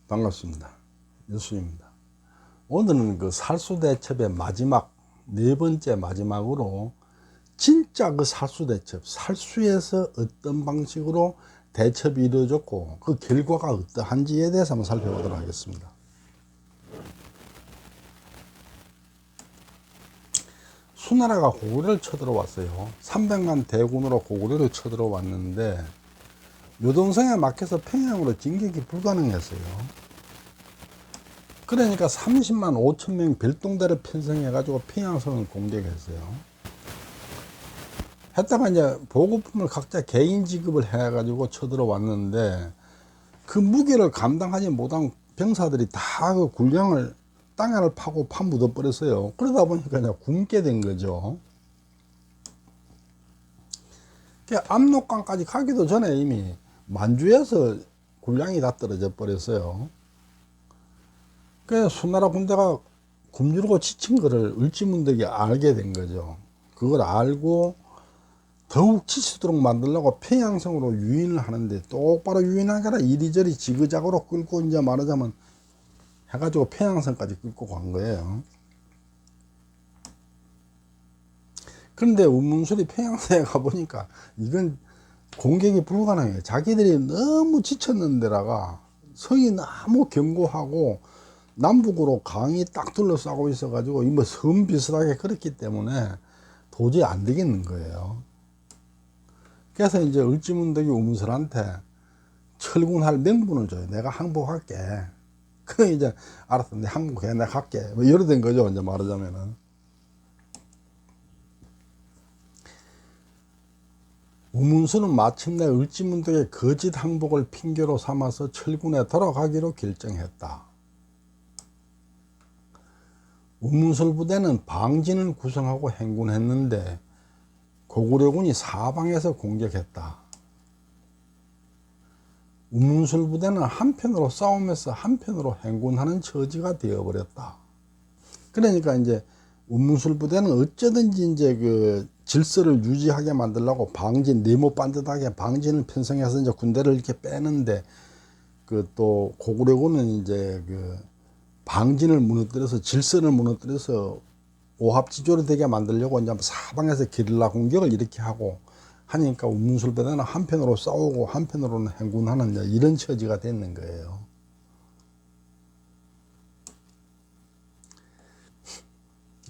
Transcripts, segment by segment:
반갑습니다. 유수입니다. 오늘은 그 살수대첩의 마지막, 네 번째 마지막으로 진짜 그 살수대첩, 살수에서 어떤 방식으로 대첩이 이루어졌고 그 결과가 어떠한지에 대해서 한번 살펴보도록 하겠습니다. 수나라가 고구려를 쳐들어왔어요. 300만 대군으로 고구려를 쳐들어왔는데 요동성에 막혀서 평양으로 진격이 불가능했어요. 그러니까 30만 5천 명 별동대를 편성해 가지고 평양성을 공격했어요. 했다가 이제 보급품을 각자 개인 지급을 해 가지고 쳐들어왔는데 그 무게를 감당하지 못한 병사들이 다 그 군량을 땅을 파고 파묻어 버렸어요. 그러다 보니까 그냥 굶게 된 거죠. 압록강까지 가기도 전에 이미 만주에서 군량이 다 떨어져 버렸어요. 그래서 수나라 군대가 굶주리고 지친 거를 을지문덕이 알게 된 거죠. 그걸 알고 더욱 지치도록 만들려고 평양성으로 유인을 하는데 똑바로 유인한 게 아니라 이리저리 지그작으로 끌고 이제 말하자면 해가지고 평양성까지 끌고 간 거예요. 그런데 운문술이 평양성에 가보니까 이건 공격이 불가능해요. 자기들이 너무 지쳤는데다가 성이 너무 견고하고 남북으로 강이 딱 둘러싸고 있어가지고 이 뭐 섬 비슷하게 그렇기 때문에 도저히 안 되겠는 거예요. 그래서 이제 을지문덕이 우문설한테 철군할 명분을 줘요. 내가 항복할게. 그래 이제 알았어, 내 항복해, 내가 갈게. 뭐 이래 된 거죠. 이제 말하자면은. 우문수는 마침내 을지문덕의 거짓 항복을 핑계로 삼아서 철군에 돌아가기로 결정했다. 우문술 부대는 방진을 구성하고 행군했는데 고구려군이 사방에서 공격했다. 우문술 부대는 한편으로 싸우면서 한편으로 행군하는 처지가 되어버렸다. 그러니까 이제 우문술 부대는 어쩌든지 이제 그 질서를 유지하게 만들려고 방진, 네모 반듯하게 방진을 편성해서 이제 군대를 이렇게 빼는데 그 또 고구려군은 이제 그 방진을 무너뜨려서 질서를 무너뜨려서 오합지졸이 되게 만들려고 이제 사방에서 게릴라 공격을 이렇게 하고 하니까 우문술부대는 한편으로 싸우고 한편으로는 행군하는 이런 처지가 됐는 거예요.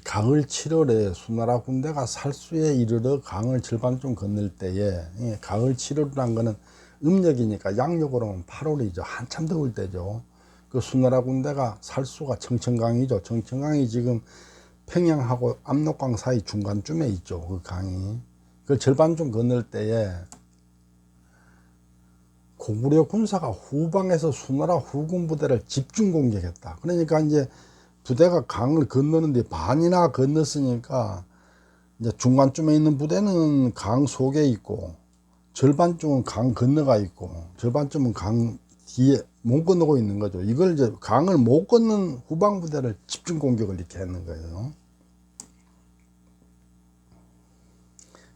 가을 7월에 수나라 군대가 살수에 이르러 강을 절반쯤 건널 때에, 가을 7월이란 거는 음력이니까 양력으로는 8월이죠. 한참 더울 때죠. 그 수나라 군대가 살수가 청천강이죠. 청천강이 지금 평양하고 압록강 사이 중간쯤에 있죠. 그 강이. 그 절반쯤 건널 때에 고구려 군사가 후방에서 수나라 후군 부대를 집중 공격했다. 그러니까 이제 부대가 강을 건너는데 반이나 건넜으니까 이제 중간쯤에 있는 부대는 강 속에 있고 절반쯤은 강 건너가 있고 절반쯤은 강 뒤에 못 건너고 있는 거죠. 이걸 이제 강을 못 건넌 후방 부대를 집중 공격을 이렇게 했는 거예요.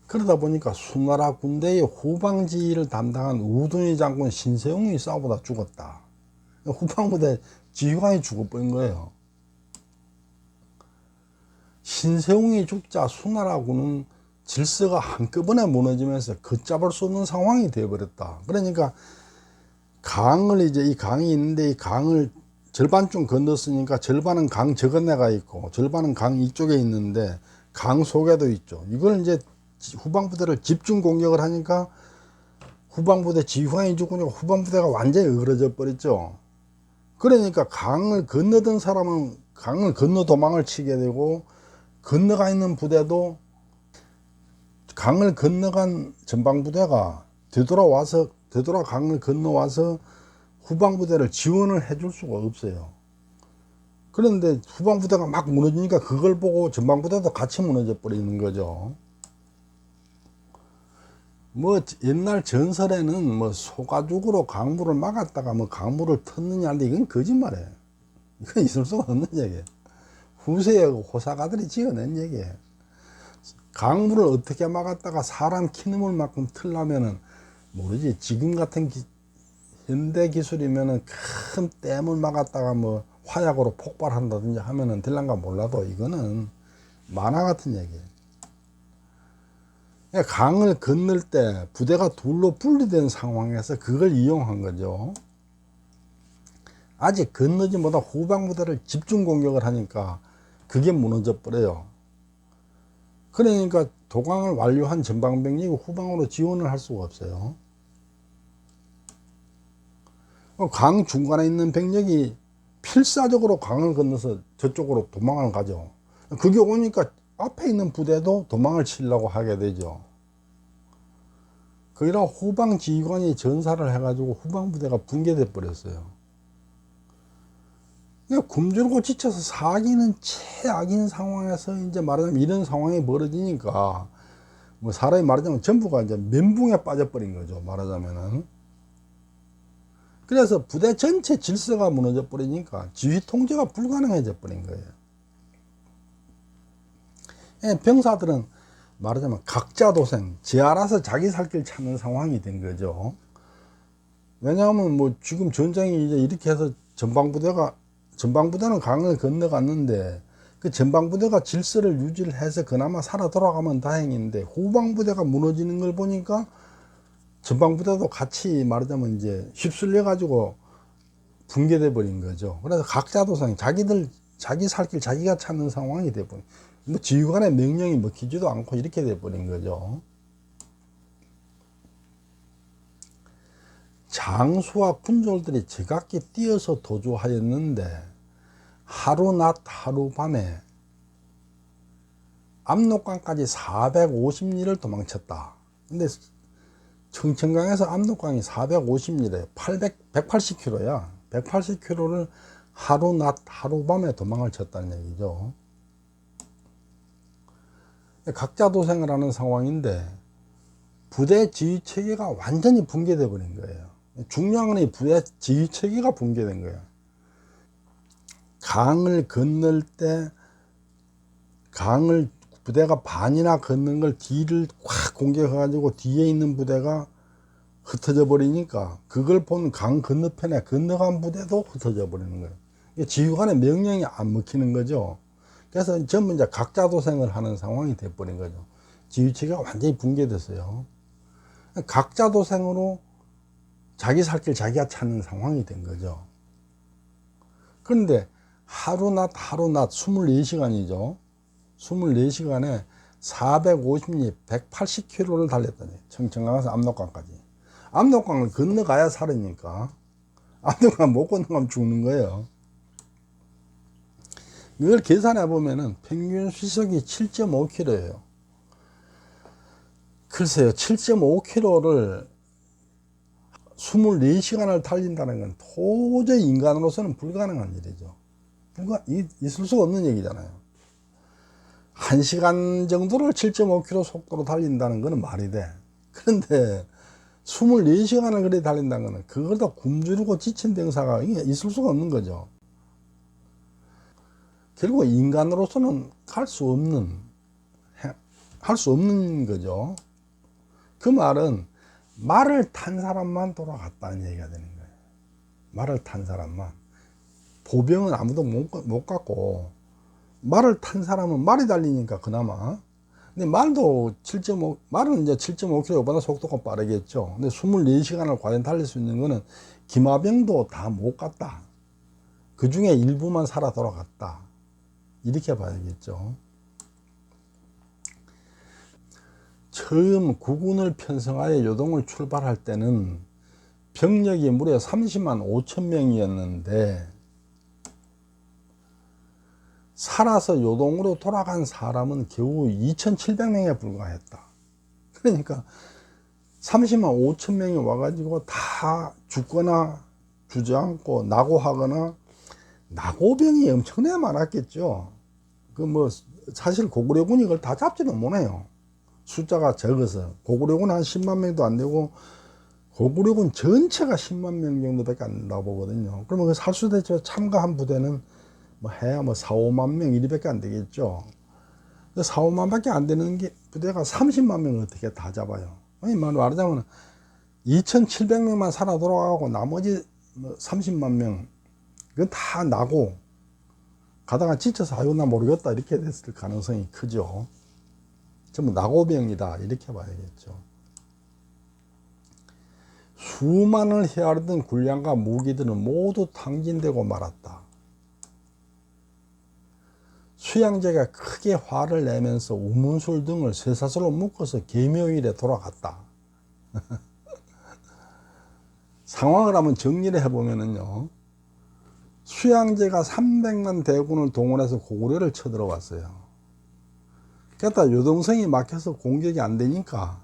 그러다 보니까 수나라 군대의 후방지휘를 담당한 우둔희 장군 신세웅이 싸우다 죽었다. 후방부대 지휘관이 죽어버린 거예요. 신세웅이 죽자 수나라군은 질서가 한꺼번에 무너지면서 걷잡을 수 없는 상황이 되어버렸다. 그러니까 강을 이제 이 강이 있는데 이 강을 절반쯤 건넜으니까 절반은 강 저건네가 있고 절반은 강 이쪽에 있는데 강 속에도 있죠. 이걸 이제 후방부대를 집중 공격을 하니까 후방부대 지휘관이 죽으니까 후방부대가 완전히 어그러져 버렸죠. 그러니까 강을 건너던 사람은 강을 건너 도망을 치게 되고 건너가 있는 부대도 강을 건너간 전방부대가 되돌아 강을 건너와서 후방부대를 지원을 해줄 수가 없어요. 그런데 후방부대가 막 무너지니까 그걸 보고 전방부대도 같이 무너져 버리는 거죠. 뭐 옛날 전설에는 뭐 소가죽으로 강물을 막았다가 뭐 강물을 텄느냐는데 이건 거짓말이에요. 이건 있을 수가 없는 얘기예요. 후세의 호사가들이 지어낸 얘기예요. 강물을 어떻게 막았다가 사람 키눈물만큼 틀려면은 모르지. 지금 같은 현대 기술이면은 큰 댐을 막았다가 뭐 화약으로 폭발한다든지 하면은 될란가 몰라도 이거는 만화 같은 얘기예요. 그러니까 강을 건널 때 부대가 둘로 분리된 상황에서 그걸 이용한 거죠. 아직 건너지 못한 후방 부대를 집중 공격을 하니까 그게 무너져 버려요. 그러니까 도강을 완료한 전방병력이 후방으로 지원을 할 수가 없어요. 강 중간에 있는 병력이 필사적으로 강을 건너서 저쪽으로 도망을 가죠. 그게 오니까 앞에 있는 부대도 도망을 치려고 하게 되죠. 거기다 후방 지휘관이 전사를 해가지고 후방 부대가 붕괴돼 버렸어요. 굶주리고 지쳐서 사기는 최악인 상황에서 이제 말하자면 이런 상황이 벌어지니까 뭐 사람이 말하자면 전부가 이제 멘붕에 빠져버린 거죠. 말하자면은. 그래서 부대 전체 질서가 무너져 버리니까 지휘 통제가 불가능해져 버린 거예요. 병사들은 말하자면 각자 도생, 지 알아서 자기 살 길 찾는 상황이 된 거죠. 왜냐하면 뭐 지금 전장이 이제 이렇게 해서 전방부대는 강을 건너갔는데 그 전방부대가 질서를 유지를 해서 그나마 살아 돌아가면 다행인데 후방부대가 무너지는 걸 보니까 전방부대도 같이 말하자면 이제 휩쓸려 가지고 붕괴돼 버린 거죠. 그래서 각자 도생, 자기 살 길 자기가 찾는 상황이 돼 버린. 뭐 지휘관의 명령이 먹히지도 않고 이렇게 돼 버린 거죠. 장수와 군졸들이 제각기 뛰어서 도주하였는데 하루 낮 하루 밤에 압록강까지 450리를 도망쳤다. 근데 청천강에서 압록강이 450리래 180km야. 180km를 하루 낮 하루 밤에 도망을 쳤다는 얘기죠. 각자 도생을 하는 상황인데 부대 지휘 체계가 완전히 붕괴돼 버린 거예요. 중요한 건 이 부대 지휘 체계가 붕괴된 거예요. 강을 건널 때 강을 부대가 반이나 걷는 걸 뒤를 확 공격해 가지고 뒤에 있는 부대가 흩어져 버리니까 그걸 본 강 건너편에 건너간 부대도 흩어져 버리는 거예요. 지휘관의 명령이 안 먹히는 거죠. 그래서 전부 이제 각자 도생을 하는 상황이 돼 버린 거죠. 지휘체계가 완전히 붕괴됐어요. 각자 도생으로 자기 살 길 자기가 찾는 상황이 된 거죠. 그런데 하루 낮 24시간이죠. 24시간에 450리 180km를 달렸다니. 청천강에서 압록강까지. 압록강을 건너가야 살으니까 압록강 못 건너가면 죽는 거예요. 이걸 계산해 보면은 평균 시속이 7.5km예요. 글쎄요, 7.5km를 24시간을 달린다는 건 도저히 인간으로서는 불가능한 일이죠. 있을 수가 없는 얘기잖아요. 1시간 정도를 7.5km 속도로 달린다는 것은 말이 돼. 그런데 24시간을 그래 달린다는 것은 그걸 다 굶주리고 지친 병사가 있을 수가 없는 거죠. 결국 인간으로서는 할 수 없는 거죠. 그 말은 말을 탄 사람만 돌아갔다는 얘기가 되는 거예요. 말을 탄 사람만. 보병은 아무도 못 갔고 말을 탄 사람은 말이 달리니까 그나마. 근데 말은 이제 7.5km보다 속도가 빠르겠죠. 근데 24시간을 과연 달릴 수 있는 거는 기마병도 다 못 갔다. 그 중에 일부만 살아 돌아갔다. 이렇게 봐야겠죠. 처음 국군을 편성하여 요동을 출발할 때는 병력이 무려 30만 5천 명이었는데 살아서 요동으로 돌아간 사람은 겨우 2,700명에 불과했다. 그러니까 30만 5천 명이 와가지고 다 죽거나 주저앉고 낙오하거나, 낙오병이 엄청나게 많았겠죠. 사실 고구려군이 그걸 다 잡지는 못해요. 숫자가 적어서. 고구려군 한 10만 명도 안 되고 고구려군 전체가 10만 명 정도밖에 안 된다고 보거든요. 그러면 그 살수대처 참가한 부대는 해야 4, 5만 명 이리밖에 안 되겠죠. 4, 5만 밖에 안 되는 게 부대가 30만 명을 어떻게 다 잡아요. 말하자면 2,700명만 살아 돌아가고 나머지 30만 명 그건 다 나고 가다가 지쳐서 아유 나 모르겠다 이렇게 됐을 가능성이 크죠. 전부 나고병이다 이렇게 봐야겠죠. 수만을 헤아리던 군량과 무기들은 모두 탕진되고 말았다. 수양제가 크게 화를 내면서 우문술 등을 쇠사슬로 묶어서 계묘일에 돌아갔다. 상황을 한번 정리를 해보면요. 수양제가 300만 대군을 동원해서 고구려를 쳐들어왔어요. 게다가 요동성이 막혀서 공격이 안 되니까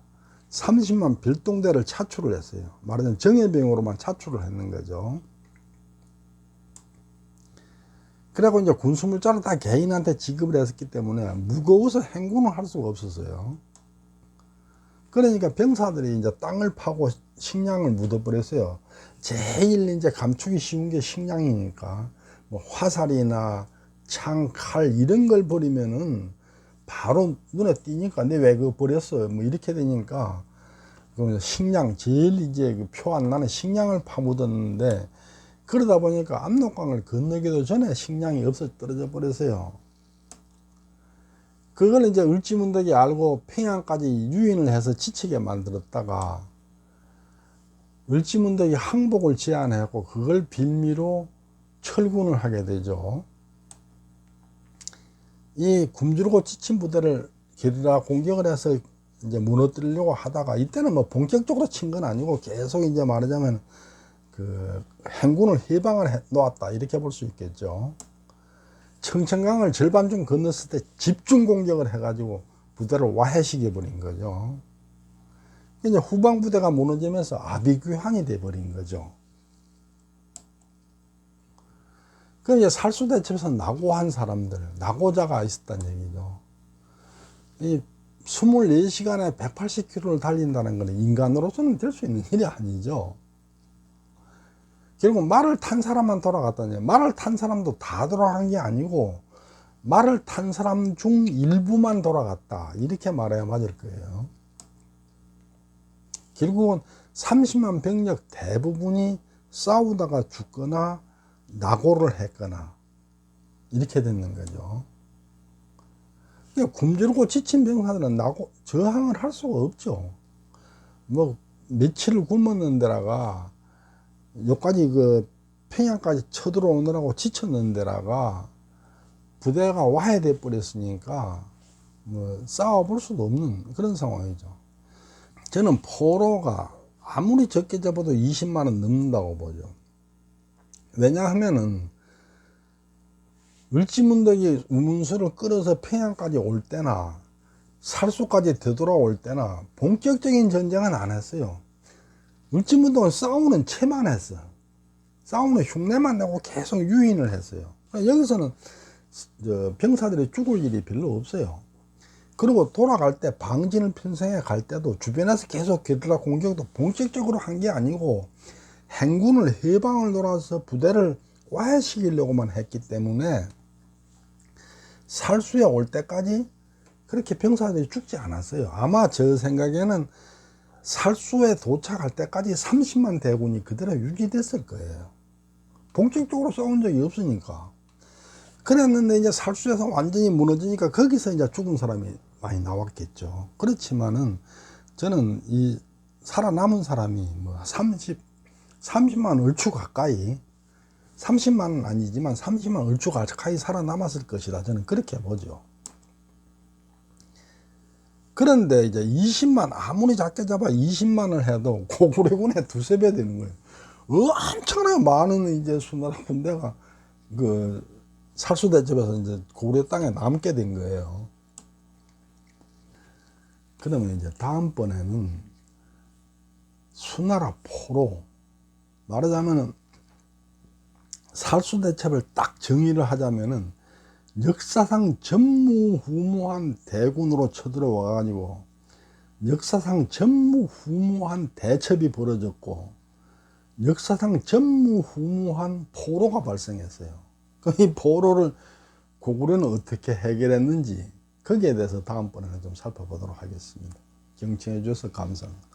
30만 별동대를 차출을 했어요. 말하자면 정예병으로만 차출을 했는 거죠. 그래고 이제 군수물자를 다 개인한테 지급을 했기 때문에 무거워서 행군을 할 수가 없었어요. 그러니까 병사들이 이제 땅을 파고 식량을 묻어버렸어요. 제일 이제 감추기 쉬운 게 식량이니까 뭐 화살이나 창, 칼 이런 걸 버리면은 바로 눈에 띄니까 내 왜 그거 버렸어? 뭐 이렇게 되니까 식량 제일 이제 그 표 안 나는 식량을 파묻었는데 그러다 보니까 압록강을 건너기도 전에 식량이 없어 떨어져 버렸어요. 그걸 이제 을지문덕이 알고 평양까지 유인을 해서 지치게 만들었다가 을지문덕이 항복을 제안했고 그걸 빌미로 철군을 하게 되죠. 이 굶주리고 지친 부대를 게릴라 공격을 해서 이제 무너뜨리려고 하다가 이때는 뭐 본격적으로 친 건 아니고 계속 이제 말하자면 그 행군을 해방을 해 놓았다 이렇게 볼 수 있겠죠. 청천강을 절반쯤 건넜을 때 집중 공격을 해가지고 부대를 와해시켜 버린 거죠. 이제 후방 부대가 무너지면서 아비규환이 돼 버린 거죠. 그 이제 살수대첩에서 낙오한 사람들, 낙오자가 있었다는 얘기죠. 이 24시간에 180km를 달린다는 것은 인간으로서는 될 수 있는 일이 아니죠. 결국 말을 탄 사람만 돌아갔다니, 말을 탄 사람도 다 돌아간 게 아니고 말을 탄 사람 중 일부만 돌아갔다 이렇게 말해야 맞을 거예요. 결국은 30만 병력 대부분이 싸우다가 죽거나 낙오를 했거나 이렇게 됐는 거죠. 굶주리고 지친 병사들은 저항을 할 수가 없죠. 뭐 며칠을 굶었는 데다가 여기까지 그 평양까지 쳐들어오느라고 지쳤는 데다가 부대가 와해돼 버렸으니까 뭐 싸워볼 수도 없는 그런 상황이죠. 저는 포로가 아무리 적게 잡아도 20만 원 넘는다고 보죠. 왜냐하면은 을지문덕이 우문수를 끌어서 평양까지 올 때나 살수까지 되돌아올 때나 본격적인 전쟁은 안 했어요. 을지문덕은 싸우는 채만 했어. 싸우는 흉내만 내고 계속 유인을 했어요. 여기서는 병사들이 죽을 일이 별로 없어요. 그리고 돌아갈 때 방진을 편성해 갈 때도 주변에서 계속 게릴라 공격도 본격적으로 한 게 아니고 행군을 해방을 돌아서 부대를 와해시키려고만 했기 때문에 살수에 올 때까지 그렇게 병사들이 죽지 않았어요. 아마 저 생각에는 살수에 도착할 때까지 30만 대군이 그대로 유지됐을 거예요. 본격적으로 싸운 적이 없으니까. 그랬는데 이제 살수에서 완전히 무너지니까 거기서 이제 죽은 사람이 많이 나왔겠죠. 그렇지만은 저는 이 살아남은 사람이 뭐 30만 얼추 가까이 30만은 아니지만 30만 얼추 가까이 살아남았을 것이다. 저는 그렇게 보죠. 그런데 이제 20만 아무리 작게 잡아 20만을 해도 고구려군의 두세 배 되는 거예요. 엄청나게 많은 이제 수나라 군대가 그 살수대첩에서 이제 고구려 땅에 남게 된 거예요. 그러면 이제 다음번에는 수나라 포로 말하자면은 살수대첩을 딱 정의를 하자면은 역사상 전무후무한 대군으로 쳐들어와 가지고 역사상 전무후무한 대첩이 벌어졌고 역사상 전무후무한 포로가 발생했어요. 이 포로를 고구려는 어떻게 해결했는지 거기에 대해서 다음번에는 좀 살펴보도록 하겠습니다. 경청해 주셔서 감사합니다.